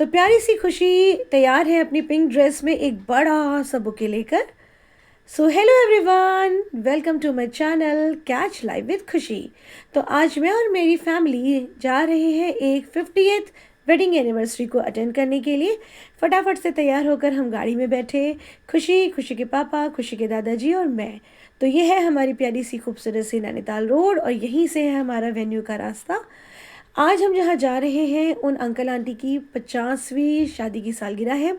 तो प्यारी सी खुशी तैयार है अपनी पिंक ड्रेस में एक बड़ा सा बुके लेकर। So hello everyone, welcome to my channel catch live with Khushi. तो आज मैं और मेरी फैमिली जा रहे हैं एक 50th वेडिंग एनिवर्सरी को अटेंड करने के लिए। फटाफट से तैयार होकर हम गाड़ी में बैठे, खुशी, खुशी के पापा, खुशी के दादाजी और मैं। तो ये है हमारी प्यारी सी खूबसूरत सी नैनीताल रोड और यहीं से है हमारा वेन्यू का रास्ता। आज हम जहाँ जा रहे हैं उन अंकल आंटी की 50वीं शादी की सालगिरह है,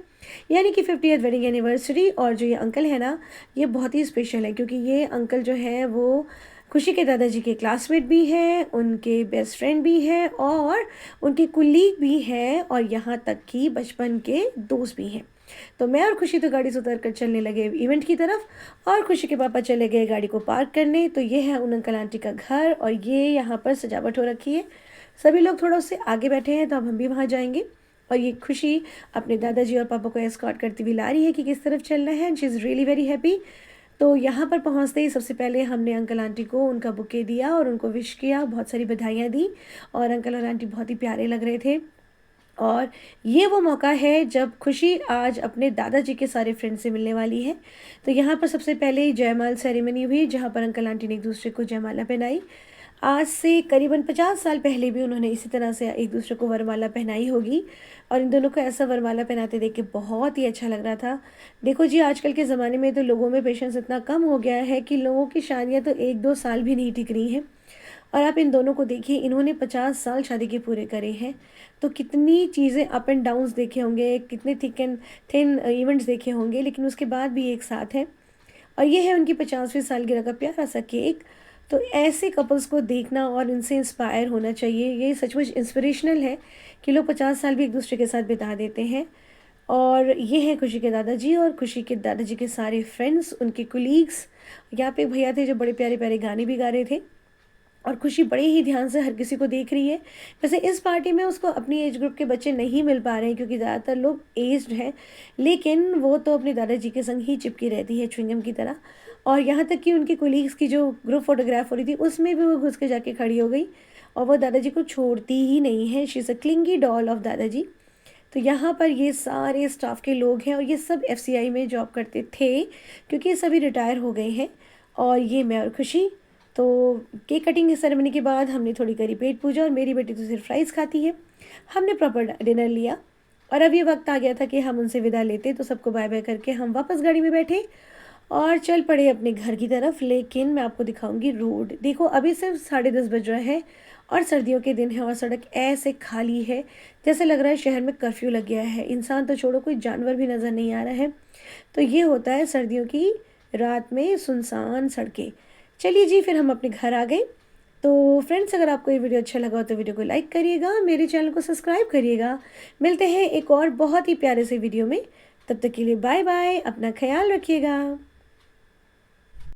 यानी कि 50th वेडिंग एनिवर्सरी। और जो ये अंकल है ना, ये बहुत ही स्पेशल है क्योंकि ये अंकल जो है वो खुशी के दादाजी के क्लासमेट भी हैं, उनके बेस्ट फ्रेंड भी हैं और उनके कुलीग भी हैं और यहाँ तक कि बचपन के दोस्त भी हैं। तो मैं और खुशी तो गाड़ी से उतर कर चलने लगे इवेंट की तरफ और खुशी के पापा चले गए गाड़ी को पार्क करने। तो ये है उन अंकल आंटी का घर और ये यहाँ पर सजावट हो रखी है। सभी लोग थोड़ा उससे आगे बैठे हैं तो अब हम भी वहाँ जाएंगे। और ये खुशी अपने दादाजी और पापा को एस्कॉर्ट करती हुई ला रही है कि किस तरफ चलना है and she is really very happy. तो यहाँ पर पहुँचते ही सबसे पहले हमने अंकल आंटी को उनका बुके दिया और उनको विश किया, बहुत सारी बधाइयाँ दी और अंकल और आंटी बहुत ही प्यारे लग रहे थे। और ये वो मौका है जब खुशी आज अपने दादाजी के सारे फ्रेंड से मिलने वाली है। तो यहाँ पर सबसे पहले जयमाल सेरेमनी हुई जहाँ पर अंकल आंटी ने एक दूसरे को जयमाला पहनाई। आज से करीबन 50 साल पहले भी उन्होंने इसी तरह से एक दूसरे को वरमाला पहनाई होगी और इन दोनों को ऐसा वरमाला पहनाते देख के बहुत ही अच्छा लग रहा था। देखो जी, आजकल के ज़माने में तो लोगों में पेशेंस इतना कम हो गया है कि लोगों की शादियाँ तो 1-2 साल भी नहीं टिक रही हैं। और आप इन दोनों को देखिए, इन्होंने 50 साल शादी के पूरे करे हैं। तो कितनी चीज़ें अप एंड डाउन्स देखे होंगे, कितने थिक एंड थिन इवेंट्स देखे होंगे, लेकिन उसके बाद भी एक साथ हैं। और ये है उनकी 50वीं सालगिरह का प्यारा सा केक। तो ऐसे कपल्स को देखना और इनसे इंस्पायर होना चाहिए। ये सचमुच इंस्पिरेशनल है कि लोग 50 साल भी एक दूसरे के साथ बिता देते हैं। और ये है खुशी के दादाजी और खुशी के दादाजी के सारे फ्रेंड्स, उनके कुलीग्स। यहाँ पे भैया थे जो बड़े प्यारे प्यारे गाने भी गा रहे थे और खुशी बड़े ही ध्यान से हर किसी को देख रही है। वैसे इस पार्टी में उसको अपनी एज ग्रुप के बच्चे नहीं मिल पा रहे हैं क्योंकि ज़्यादातर लोग एज्ड हैं, लेकिन वो तो अपने दादाजी के संग ही चिपकी रहती है च्युइंगम की तरह। और यहाँ तक कि उनकी कोलीग्स की जो ग्रुप फोटोग्राफ हो रही थी उसमें भी वो घुस के जाके खड़ी हो गई और वो दादाजी को छोड़ती ही नहीं है। She is a clingy doll of दादाजी। तो यहाँ पर ये सारे स्टाफ के लोग हैं और ये सब एफसीआई में जॉब करते थे क्योंकि ये सभी रिटायर हो गए हैं। और ये मैं और खुशी। तो केक कटिंग सेरेमनी के बाद हमने थोड़ी करी पेट पूजा और मेरी बेटी तो सिर्फ फ्राइज़ खाती है। हमने प्रॉपर डिनर लिया और अब ये वक्त आ गया था कि हम उनसे विदा लेते। तो सबको बाय बाय करके हम वापस गाड़ी में बैठे और चल पड़े अपने घर की तरफ। लेकिन मैं आपको दिखाऊंगी रोड। देखो, अभी सिर्फ 10:30 बज रहा है और सर्दियों के दिन है और सड़क ऐसे खाली है जैसे लग रहा है शहर में कर्फ्यू लग गया है। इंसान तो छोड़ो, कोई जानवर भी नज़र नहीं आ रहा है। तो ये होता है सर्दियों की रात में सुनसान सड़कें। चलिए जी, फिर हम अपने घर आ गए। तो फ्रेंड्स, अगर आपको ये वीडियो अच्छा लगा हो तो वीडियो को लाइक करिएगा, मेरे चैनल को सब्सक्राइब करिएगा। मिलते हैं एक और बहुत ही प्यारे से वीडियो में। तब तक के लिए बाय बाय, अपना ख्याल रखिएगा।